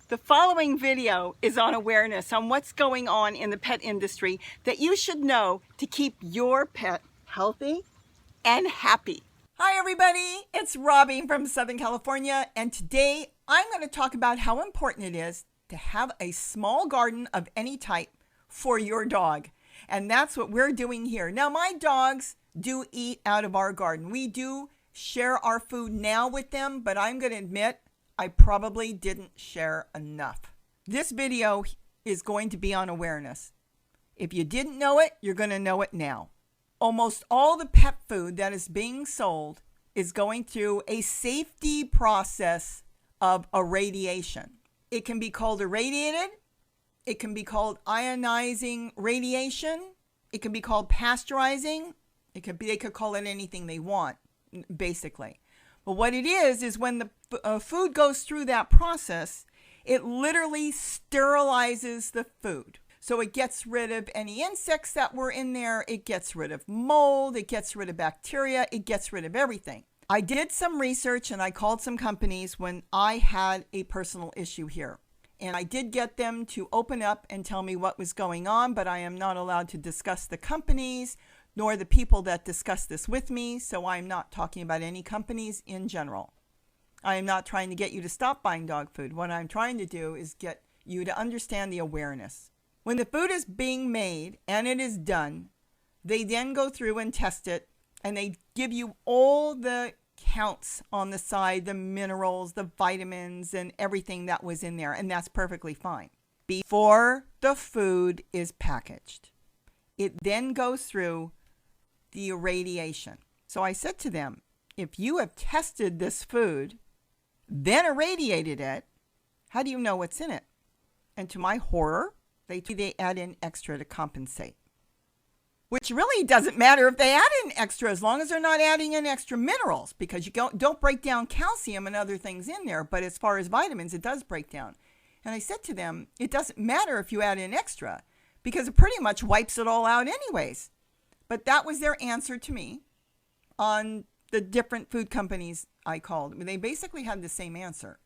The following video is on awareness on what's going on in the pet industry that you should know to keep your pet healthy and happy. Hi everybody, it's Robbie from Southern California, and today I'm going to talk about how important it is to have a small garden of any type for your dog. And that's what we're doing here. Now, my dogs do eat out of our garden. We do share our food now with them, but I'm going to admit I probably didn't share enough. This video is going to be on awareness. If you didn't know it, you're going to know it now. Almost all the pet food that is being sold is going through a safety process of irradiation. It can be called irradiated. It can be called ionizing radiation. It can be called pasteurizing. They could call it anything they want, basically. But what it is when the food goes through that process, it literally sterilizes the food. So it gets rid of any insects that were in there. It gets rid of mold. It gets rid of bacteria. It gets rid of everything. I did some research and I called some companies when I had a personal issue here. And I did get them to open up and tell me what was going on, but I am not allowed to discuss the companies nor the people that discuss this with me, so I'm not talking about any companies in general. I am not trying to get you to stop buying dog food. What I'm trying to do is get you to understand the awareness. When the food is being made and it is done, they then go through and test it, and they give you all the counts on the side, the minerals, the vitamins, and everything that was in there, and that's perfectly fine. Before the food is packaged, it then goes through the irradiation. So I said to them, if you have tested this food, then irradiated it, how do you know what's in it? And to my horror, they add in extra to compensate. Which really doesn't matter if they add in extra, as long as they're not adding in extra minerals, because you don't break down calcium and other things in there. But as far as vitamins, it does break down. And I said to them, it doesn't matter if you add in extra, because it pretty much wipes it all out anyways. But that was their answer to me on the different food companies I called. They basically had the same answer.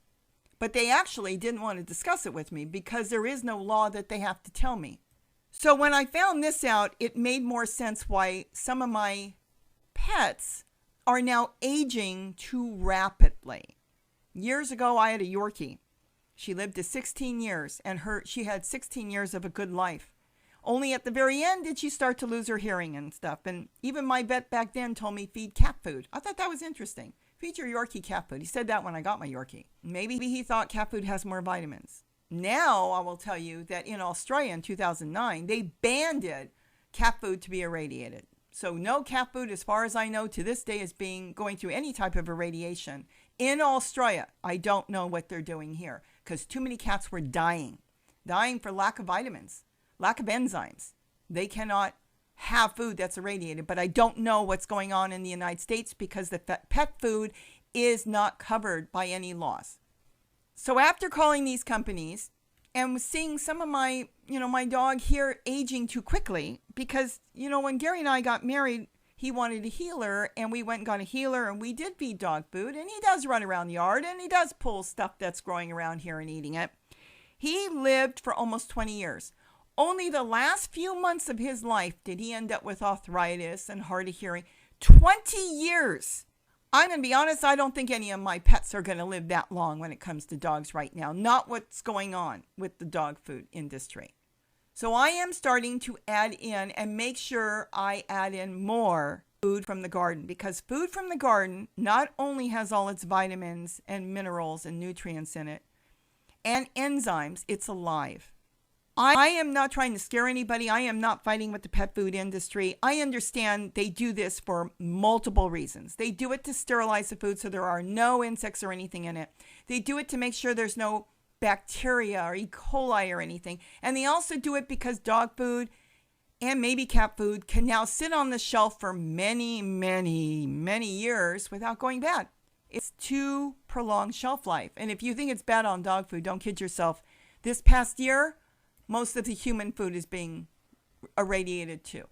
But they actually didn't want to discuss it with me because there is no law that they have to tell me. So when I found this out, it made more sense why some of my pets are now aging too rapidly. Years ago, I had a Yorkie. She lived to 16 years, and she had 16 years of a good life. Only at the very end did she start to lose her hearing and stuff. And even my vet back then told me feed cat food. I thought that was interesting. Feed your Yorkie cat food. He said that when I got my Yorkie. Maybe he thought cat food has more vitamins. Now I will tell you that in Australia in 2009, they banned cat food to be irradiated. So no cat food, as far as I know, to this day is going through any type of irradiation. In Australia, I don't know what they're doing here because too many cats were dying for lack of vitamins. Lack of enzymes. They cannot have food that's irradiated, but I don't know what's going on in the United States because the pet food is not covered by any laws. So after calling these companies and seeing some of my dog here aging too quickly, because, when Gary and I got married, he wanted a healer, and we went and got a healer, and we did feed dog food, and he does run around the yard, and he does pull stuff that's growing around here and eating it. He lived for almost 20 years. Only the last few months of his life did he end up with arthritis and hard of hearing. 20 years. I'm going to be honest, I don't think any of my pets are going to live that long when it comes to dogs right now. Not what's going on with the dog food industry. So I am starting to add in and make sure I add in more food from the garden, because food from the garden not only has all its vitamins and minerals and nutrients in it and enzymes, it's alive. I am not trying to scare anybody. I am not fighting with the pet food industry. I understand they do this for multiple reasons. They do it to sterilize the food so there are no insects or anything in it. They do it to make sure there's no bacteria or E. coli or anything. And they also do it because dog food and maybe cat food can now sit on the shelf for many, many, many years without going bad. It's too prolonged shelf life. And if you think it's bad on dog food, don't kid yourself. This past year, most of the human food is being irradiated too.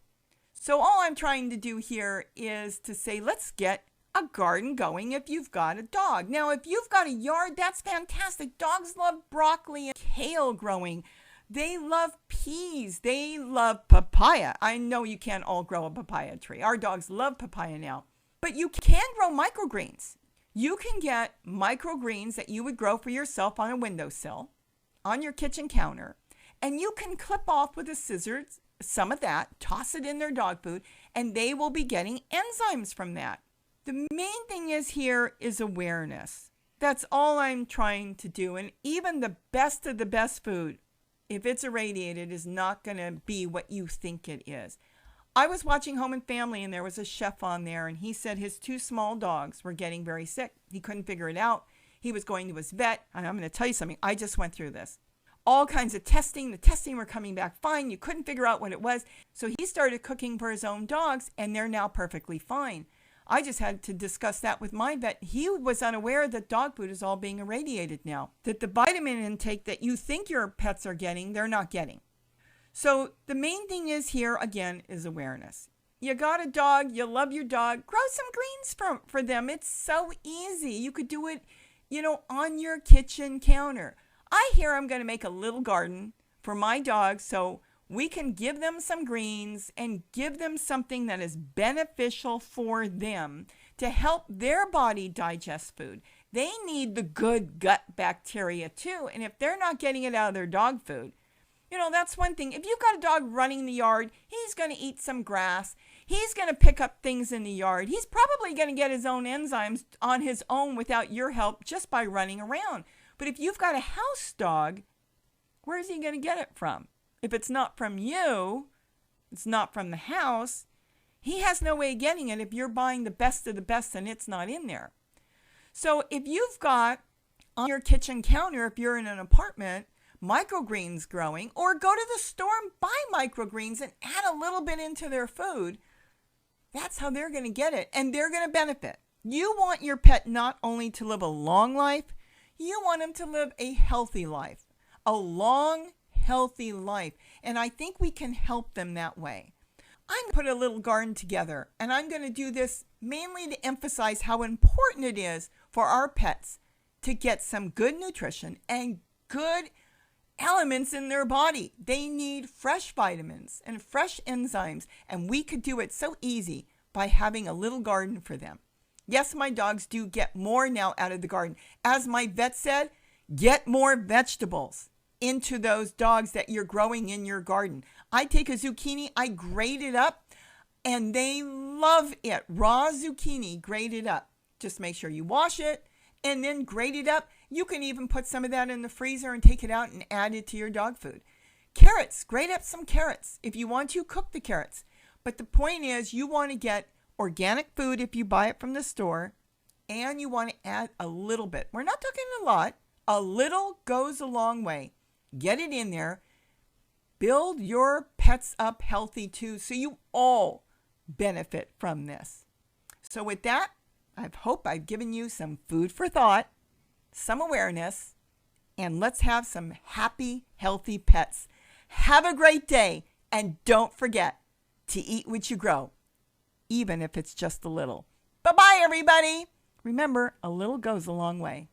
So all I'm trying to do here is to say, let's get a garden going if you've got a dog. Now, if you've got a yard, that's fantastic. Dogs love broccoli and kale growing. They love peas. They love papaya. I know you can't all grow a papaya tree. Our dogs love papaya now. But you can grow microgreens. You can get microgreens that you would grow for yourself on a windowsill, on your kitchen counter, and you can clip off with a scissors some of that, toss it in their dog food, and they will be getting enzymes from that. The main thing here is awareness. That's all I'm trying to do. And even the best of the best food, if it's irradiated, is not going to be what you think it is. I was watching Home and Family, and there was a chef on there, and he said his 2 small dogs were getting very sick. He couldn't figure it out. He was going to his vet, and I'm going to tell you something. I just went through this. All kinds of testing. The testing were coming back fine. You couldn't figure out what it was. So he started cooking for his own dogs, and they're now perfectly fine. I just had to discuss that with my vet. He was unaware that dog food is all being irradiated now, that the vitamin intake that you think your pets are getting, they're not getting. So the main thing here, again, is awareness. You got a dog, you love your dog, grow some greens for them. It's so easy. You could do it, on your kitchen counter. I'm going to make a little garden for my dogs so we can give them some greens and give them something that is beneficial for them to help their body digest food. They need the good gut bacteria too. And if they're not getting it out of their dog food, that's one thing. If you've got a dog running the yard, he's going to eat some grass. He's going to pick up things in the yard. He's probably going to get his own enzymes on his own without your help just by running around. But if you've got a house dog, where is he going to get it from? If it's not from you, it's not from the house, he has no way of getting it if you're buying the best of the best and it's not in there. So if you've got on your kitchen counter, if you're in an apartment, microgreens growing, or go to the store and buy microgreens and add a little bit into their food, that's how they're going to get it, and they're going to benefit. You want your pet not only to live a long life, you want them to live a healthy life, a long, healthy life, and I think we can help them that way. I'm going to put a little garden together, and I'm going to do this mainly to emphasize how important it is for our pets to get some good nutrition and good elements in their body. They need fresh vitamins and fresh enzymes, and we could do it so easy by having a little garden for them. Yes, my dogs do get more now out of the garden. As my vet said, get more vegetables into those dogs that you're growing in your garden. I take a zucchini, I grate it up, and they love it. Raw zucchini, grate it up. Just make sure you wash it and then grate it up. You can even put some of that in the freezer and take it out and add it to your dog food. Carrots, grate up some carrots. If you want to, cook the carrots. But the point is, you want to get organic food if you buy it from the store, and you want to add a little bit. We're not talking a lot. A little goes a long way. Get it in there. Build your pets up healthy too, so you all benefit from this. So with that, I hope I've given you some food for thought, some awareness, and let's have some happy, healthy pets. Have a great day, and don't forget to eat what you grow, even if it's just a little. Bye-bye, everybody. Remember, a little goes a long way.